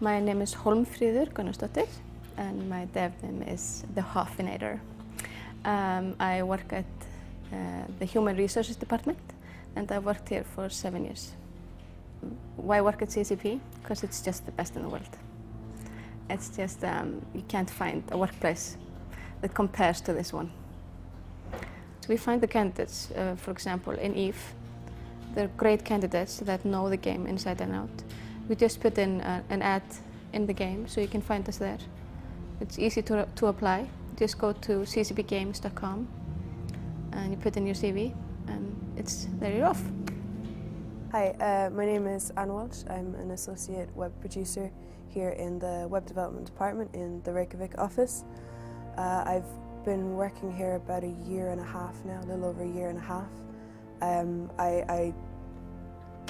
My name is Hólmfríður Gunnarsdóttir and my dev name is the Hoffinator. I work at the Human Resources Department and I've worked here for 7 years. Why work at CCP? Because it's just the best in the world. It's just, you can't find a workplace that compares to this one. So we find the candidates, for example, in EVE. They're great candidates that know the game inside and out. We just put in an ad in the game so you can find us there. It's easy to apply. Just go to ccpgames.com and you put in your CV and there you're off. Hi, my name is Anne Walsh. I'm an associate web producer here in the web development department in the Reykjavik office. I've been working here about a year and a half now, a little over a year and a half. I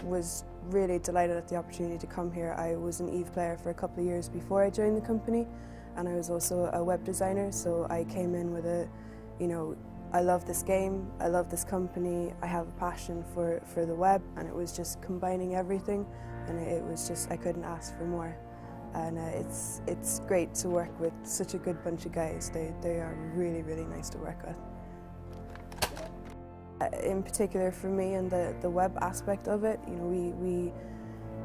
was really delighted at the opportunity to come here. I was an EVE player for a couple of years before I joined the company, and I was also a web designer, so I came in with I love this game, I love this company, I have a passion for the web, and it was just combining everything, and it was just, I couldn't ask for more. And it's great to work with such a good bunch of guys. They are really, really nice to work with. In particular for me and the web aspect of it, we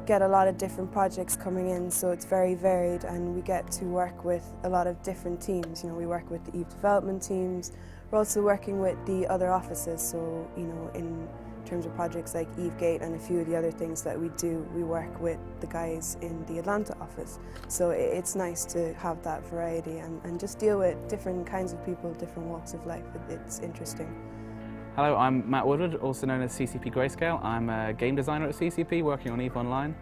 get a lot of different projects coming in, so it's very varied, and we get to work with a lot of different teams. We work with the EVE development teams. We're also working with the other offices, so in terms of projects like EVEgate and a few of the other things that we do, we work with the guys in the Atlanta office. So it's nice to have that variety and just deal with different kinds of people, different walks of life. It's interesting. Hello, I'm Matt Woodward, also known as CCP Grayscale. I'm a game designer at CCP, working on EVE Online.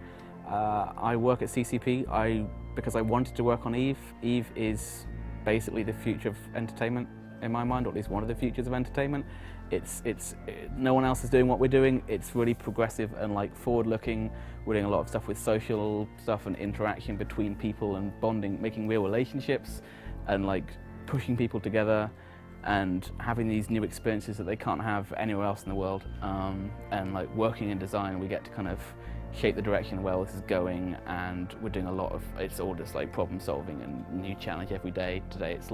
I work at CCP because I wanted to work on EVE. EVE is basically the future of entertainment in my mind, or at least one of the futures of entertainment. No one else is doing what we're doing. It's really progressive and forward-looking. We're doing a lot of stuff with social stuff and interaction between people and bonding, making real relationships and pushing people together and having these new experiences that they can't have anywhere else in the world. And working in design, we get to kind of shape the direction of where this is going, and we're doing a lot of, it's all just problem solving and new challenge every day. Today it's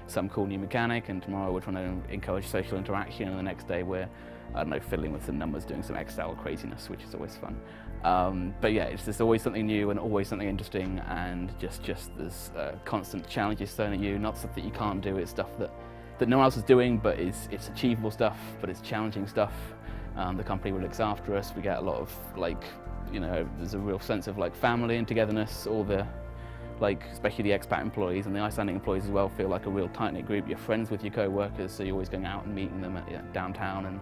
some cool new mechanic, and tomorrow we're trying to encourage social interaction, and the next day we're, I don't know, fiddling with some numbers, doing some Excel craziness, which is always fun. But yeah, it's just always something new and always something interesting, and just there's constant challenges thrown at you, not stuff that you can't do, it's stuff that no one else is doing, but it's achievable stuff, but it's challenging stuff. The company looks after us. We get a lot of there's a real sense of family and togetherness. All the especially the expat employees and the Icelandic employees as well feel like a real tight-knit group. You're friends with your co-workers, so you're always going out and meeting them at downtown and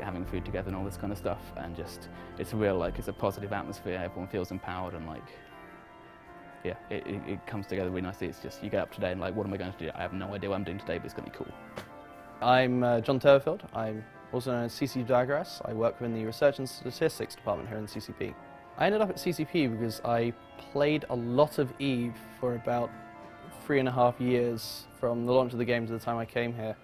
having food together and all this kind of stuff. And just it's a real it's a positive atmosphere. Everyone feels empowered and yeah, it comes together really nicely. It's just, you get up today and what am I going to do? I have no idea what I'm doing today, but it's going to be cool. I'm John Turfield. I'm also known as CC Diagrass. I work within the Research and Statistics department here in CCP. I ended up at CCP because I played a lot of EVE for about 3.5 years from the launch of the game to the time I came here,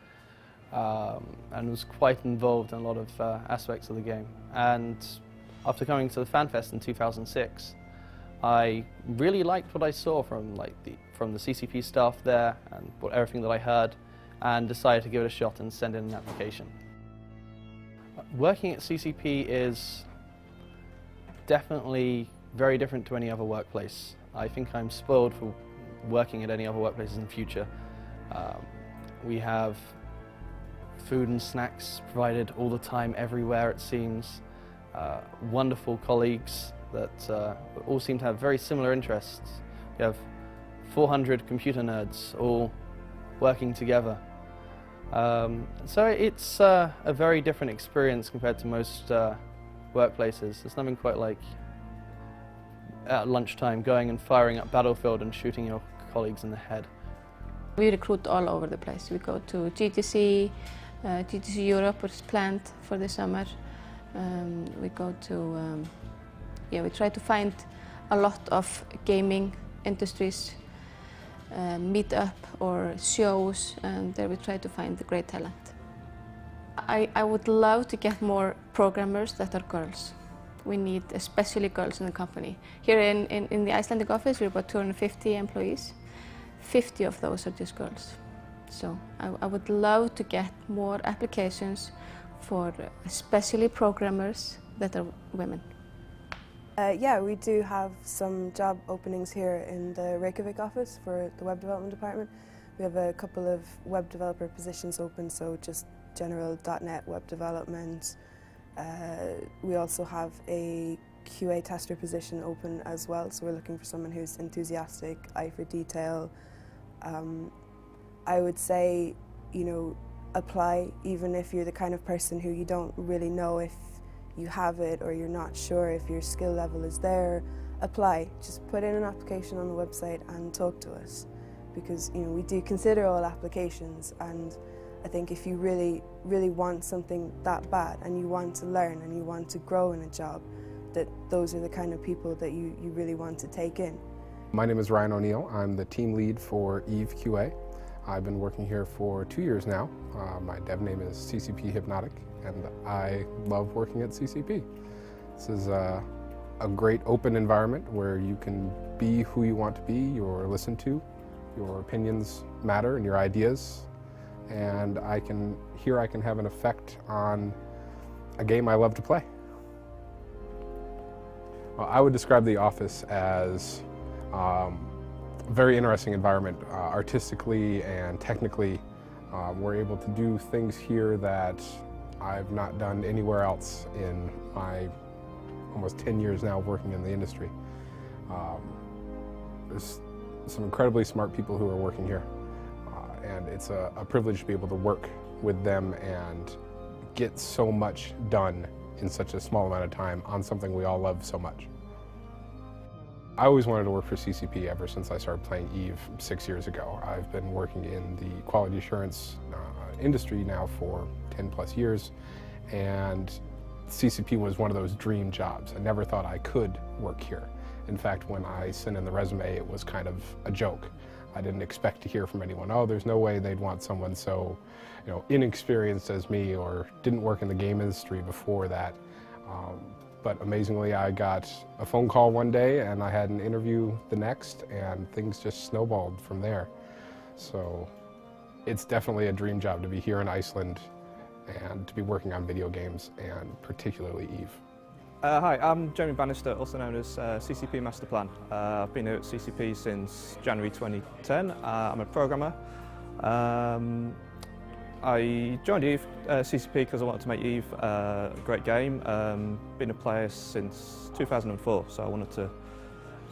and was quite involved in a lot of aspects of the game. And after coming to the FanFest in 2006, I really liked what I saw from the CCP staff there and everything that I heard, and decided to give it a shot and send in an application. Working at CCP is definitely very different to any other workplace. I think I'm spoiled for working at any other workplaces in the future. We have food and snacks provided all the time, everywhere it seems. Wonderful colleagues that all seem to have very similar interests. We have 400 computer nerds all working together. So it's a very different experience compared to most workplaces. There's nothing quite like at lunchtime going and firing up Battlefield and shooting your colleagues in the head. We recruit all over the place. We go to GTC, GTC Europe, which is planned for this summer. We go to we try to find a lot of gaming industries, meet-up or shows, and there we try to find the great talent. I would love to get more programmers that are girls. We need especially girls in the company. Here in the Icelandic office, we're about 250 employees. 50 of those are just girls. So I would love to get more applications for especially programmers that are women. Yeah, we do have some job openings here in the Reykjavik office for the web development department. We have a couple of web developer positions open, so just general .NET web development. We also have a QA tester position open as well, so we're looking for someone who's enthusiastic, eye for detail. I would say, you know, apply even if you're the kind of person who you don't really know if you have it or you're not sure if your skill level is there. Apply. Just put in an application on the website and talk to us, because you know we do consider all applications, and I think if you really want something that bad and you want to learn and you want to grow in a job, that those are the kind of people that you really want to take in. My name is Ryan O'Neill. I'm the team lead for EVE QA. I've been working here for 2 years now. My dev name is CCP Hypnotic, and I love working at CCP. This is a great open environment where you can be who you want to be, you're listened to, your opinions matter and your ideas, and I can have an effect on a game I love to play. Well, I would describe the office as a very interesting environment. Artistically and technically, we're able to do things here that I've not done anywhere else in my almost 10 years now working in the industry. There's some incredibly smart people who are working here, and it's a privilege to be able to work with them and get so much done in such a small amount of time on something we all love so much. I always wanted to work for CCP ever since I started playing EVE 6 years ago. I've been working in the quality assurance industry now for 10 plus years, and CCP was one of those dream jobs. I never thought I could work here. In fact, when I sent in the resume, it was kind of a joke. I didn't expect to hear from anyone, oh, there's no way they'd want someone so, you know, inexperienced as me or didn't work in the game industry before that. But amazingly, I got a phone call one day and I had an interview the next, and things just snowballed from there. So it's definitely a dream job to be here in Iceland and to be working on video games, and particularly EVE. Hi, I'm Jeremy Bannister, also known as CCP Master Plan. I've been here at CCP since January 2010. I'm a programmer. I joined EVE CCP because I wanted to make EVE a great game. Been a player since 2004, so I wanted to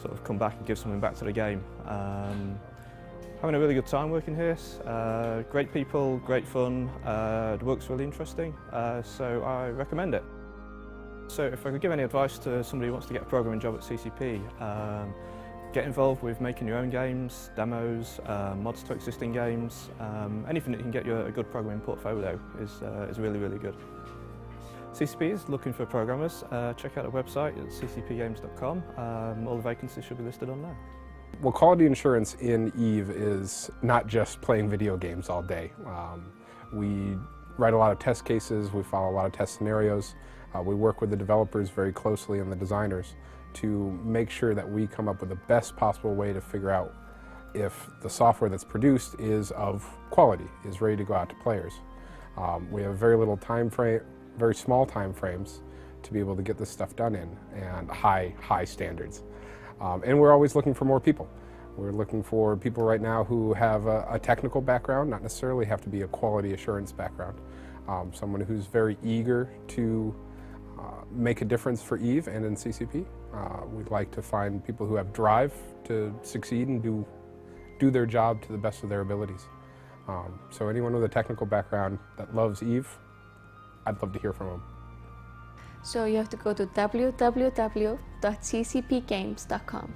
sort of come back and give something back to the game. Having a really good time working here. Great people, great fun. The work's really interesting, so I recommend it. So if I could give any advice to somebody who wants to get a programming job at CCP, get involved with making your own games, demos, mods to existing games. Anything that can get you a good programming portfolio is really, really good. CCP is looking for programmers. Check out the website at ccpgames.com. All the vacancies should be listed on there. Well, quality assurance in EVE is not just playing video games all day. We write a lot of test cases, we follow a lot of test scenarios. We work with the developers very closely and the designers to make sure that we come up with the best possible way to figure out if the software that's produced is of quality, is ready to go out to players. We have very little time frame, very small time frames to be able to get this stuff done in, and high standards. And we're always looking for more people. We're looking for people right now who have a technical background, not necessarily have to be a quality assurance background. Someone who's very eager to make a difference for EVE and in CCP. We'd like to find people who have drive to succeed and do their job to the best of their abilities. So anyone with a technical background that loves EVE, I'd love to hear from them. So you have to go to www.ccpgames.com.